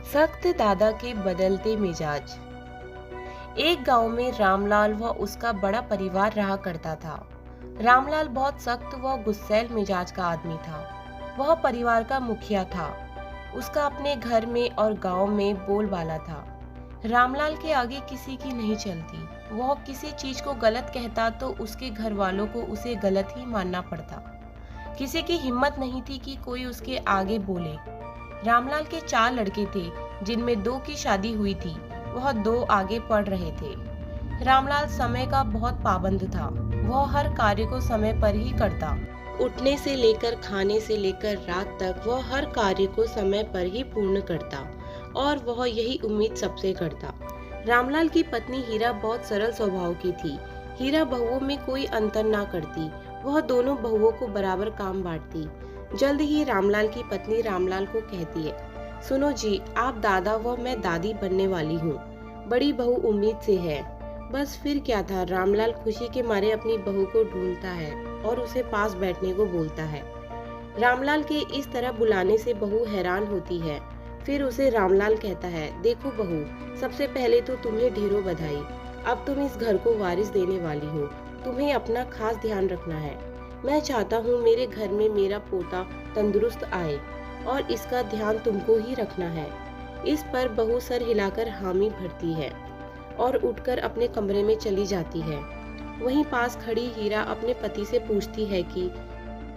सख्त दादा के बदलते मिजाज। एक गांव में रामलाल व उसका बड़ा परिवार रहा करता था। रामलाल बहुत सख्त व गुस्सैल मिजाज का आदमी था। वह परिवार का मुखिया था। उसका अपने घर में और गांव में बोलबाला था। रामलाल के आगे किसी की नहीं चलती। वह किसी चीज को गलत कहता तो उसके घर वालों को उसे गलत ही मानना पड़ता। किसी की हिम्मत नहीं थी कि कोई उसके आगे बोले। रामलाल के 4 लड़के थे, जिनमें 2 की शादी हुई थी। वह 2 आगे पढ़ रहे थे। रामलाल समय का बहुत पाबंद था। वह हर कार्य को समय पर ही करता। उठने से लेकर खाने से लेकर रात तक वह हर कार्य को समय पर ही पूर्ण करता और वह यही उम्मीद सबसे करता। रामलाल की पत्नी हीरा बहुत सरल स्वभाव की थी। हीरा बहुओं में कोई अंतर ना करती। वह दोनों बहुओं को बराबर काम बांटती। जल्द ही रामलाल की पत्नी रामलाल को कहती है, सुनो जी, आप दादा व मैं दादी बनने वाली हूँ। बड़ी बहू उम्मीद से है। बस फिर क्या था, रामलाल खुशी के मारे अपनी बहू को ढूंढता है और उसे पास बैठने को बोलता है। रामलाल के इस तरह बुलाने से बहू हैरान होती है। फिर उसे रामलाल कहता है, देखो बहू, सबसे पहले तो तुम्हें ढेरों बधाई। अब तुम इस घर को वारिस देने वाली हो। तुम्हें अपना खास ध्यान रखना है। मैं चाहता हूँ मेरे घर में मेरा पोता तंदुरुस्त आए और इसका ध्यान तुमको ही रखना है। इस पर बहू सर हिलाकर हामी भरती है और उठकर अपने कमरे में चली जाती है। वहीं पास खड़ी हीरा अपने पति से पूछती है कि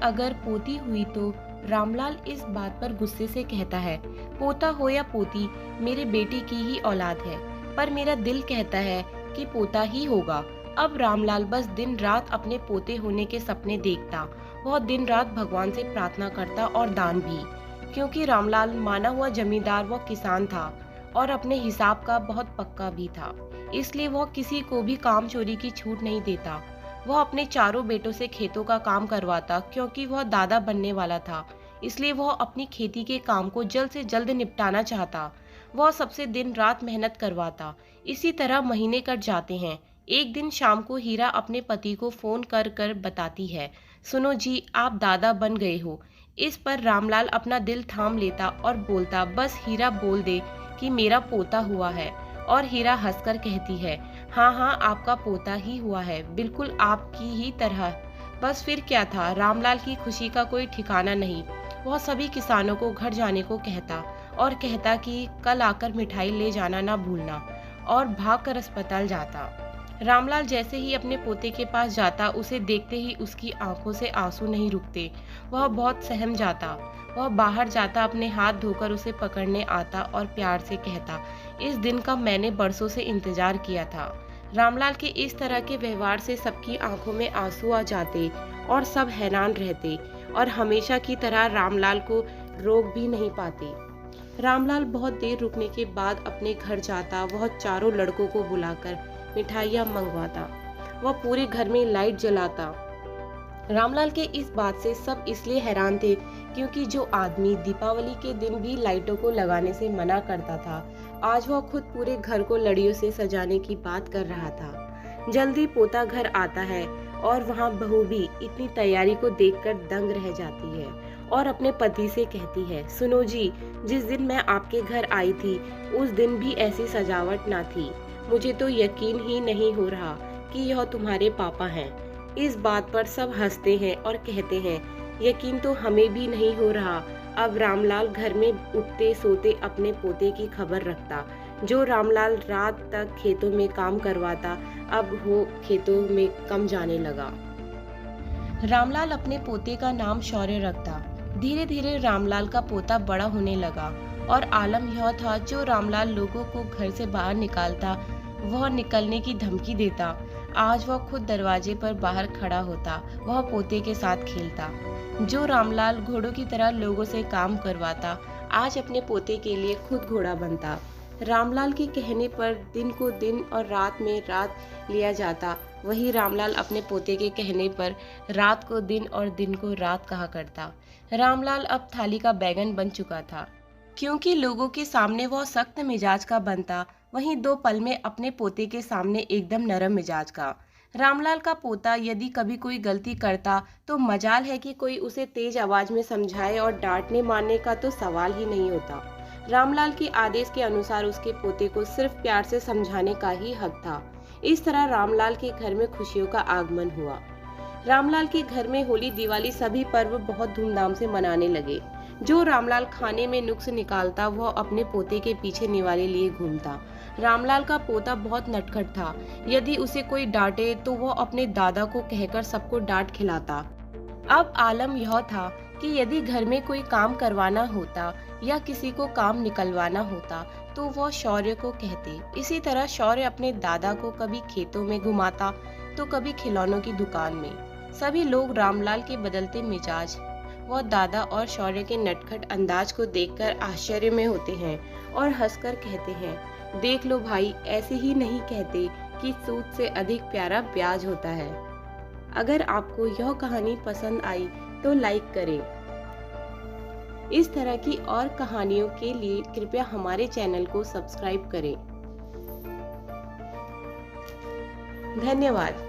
अगर पोती हुई तो। रामलाल इस बात पर गुस्से से कहता है, पोता हो या पोती, मेरे बेटी की ही औलाद है, पर मेरा दिल कहता है कि पोता ही होगा। अब रामलाल बस दिन रात अपने पोते होने के सपने देखता। वह दिन रात भगवान से प्रार्थना करता और दान भी, क्योंकि रामलाल माना हुआ जमींदार व किसान था और अपने हिसाब का बहुत पक्का भी था। इसलिए वह किसी को भी काम चोरी की छूट नहीं देता। वह अपने चारों बेटों से खेतों का काम करवाता, क्योंकि वह दादा बनने वाला था। इसलिए वह अपनी खेती के काम को जल्द से जल्द निपटाना चाहता। वह सबसे दिन रात मेहनत करवाता। इसी तरह महीने कट जाते हैं। एक दिन शाम को हीरा अपने पति को फोन कर कर बताती है, सुनो जी, आप दादा बन गए हो। इस पर रामलाल अपना दिल थाम लेता और बोलता, बस हीरा बोल दे कि मेरा पोता हुआ है। और हीरा हंसकर कहती है, हाँ हाँ, आपका पोता ही हुआ है, बिल्कुल आपकी ही तरह। बस फिर क्या था, रामलाल की खुशी का कोई ठिकाना नहीं। वह सभी किसानों को घर जाने को कहता और कहता कि कल आकर मिठाई ले जाना ना भूलना, और भागकर अस्पताल जाता। रामलाल जैसे ही अपने पोते के पास जाता, उसे देखते ही उसकी आंखों से आंसू नहीं रुकते। वह बहुत सहम जाता। वह बाहर जाता, अपने हाथ धोकर उसे पकड़ने आता और प्यार से कहता, इस दिन का मैंने बरसों से इंतजार किया था। रामलाल के इस तरह के व्यवहार से सबकी आंखों में आंसू आ जाते और सब हैरान रहते और हमेशा की तरह रामलाल को रोक भी नहीं पाते। रामलाल बहुत देर रुकने के बाद अपने घर जाता। वह चारों लड़कों को बुलाकर मिठाइयाँ मंगवाता। वह पूरे घर में लाइट जलाता। रामलाल के इस बात से सब इसलिए हैरान थे, क्योंकि जो आदमी दीपावली के दिन भी लाइटों को लगाने से मना करता था, आज वह खुद पूरे घर को लड़ियों से सजाने की बात कर रहा था। जल्दी पोता घर आता है और वहाँ बहू भी इतनी तैयारी को देखकर दंग रह जाती है और अपने पति से कहती है, सुनो जी, जिस दिन मैं आपके घर आई थी उस दिन भी ऐसी सजावट ना थी। मुझे तो यकीन ही नहीं हो रहा कि यह तुम्हारे पापा हैं। इस बात पर सब हंसते हैं और कहते हैं, यकीन तो हमें भी नहीं हो रहा। अब रामलाल घर में उठते सोते अपने पोते की खबर रखता। जो रामलाल रात तक खेतों में काम करवाता, अब वो खेतों में कम जाने लगा। रामलाल अपने पोते का नाम शौर्य रखता। धीरे धीरे रामलाल का पोता बड़ा होने लगा और आलम यह था, जो रामलाल लोगों को घर से बाहर निकालता, वह निकलने की धमकी देता। आज वह खुद दरवाजे पर बाहर खड़ा होता। वह पोते के साथ खेलता। जो रामलाल घोड़ों की तरह लोगों से काम करवाता, आज अपने पोते के लिए खुद घोड़ा बनता। रामलाल के कहने पर दिन को दिन और रात में रात लिया जाता। वही रामलाल अपने पोते के कहने पर रात को दिन और दिन को रात कहा करता। रामलाल अब थाली का बैगन बन चुका था, क्योंकि लोगों के सामने वह सख्त मिजाज का बनता, वहीं 2 पल में अपने पोते के सामने एकदम नरम मिजाज का। रामलाल का पोता यदि कभी कोई गलती करता तो मजाल है कि कोई उसे तेज आवाज में समझाए, और डांटने मारने का तो सवाल ही नहीं होता। रामलाल के आदेश के अनुसार उसके पोते को सिर्फ प्यार से समझाने का ही हक था। इस तरह रामलाल के घर में खुशियों का आगमन हुआ। रामलाल के घर में होली, दिवाली सभी पर्व बहुत धूमधाम से मनाने लगे। जो रामलाल खाने में नुक्स निकालता वह अपने पोते के पीछे निवाले लिए घूमता। रामलाल का पोता बहुत नटखट था। यदि उसे कोई डांटे तो वह अपने दादा को कहकर सबको डांट खिलाता। अब आलम यह था कि यदि घर में कोई काम करवाना होता या किसी को काम निकलवाना होता तो वह शौर्य को कहते। इसी तरह शौर्य अपने दादा को कभी खेतों में घुमाता तो कभी खिलौनों की दुकान में। सभी लोग रामलाल के बदलते मिजाज व दादा और शौर्य के नटखट अंदाज को देखकर आश्चर्य में होते हैं और हंसकर कहते हैं, देख लो भाई, ऐसे ही नहीं कहते कि सूद से अधिक प्यारा ब्याज होता है। अगर आपको यह कहानी पसंद आई तो लाइक करें। इस तरह की और कहानियों के लिए कृपया हमारे चैनल को सब्सक्राइब करें। धन्यवाद।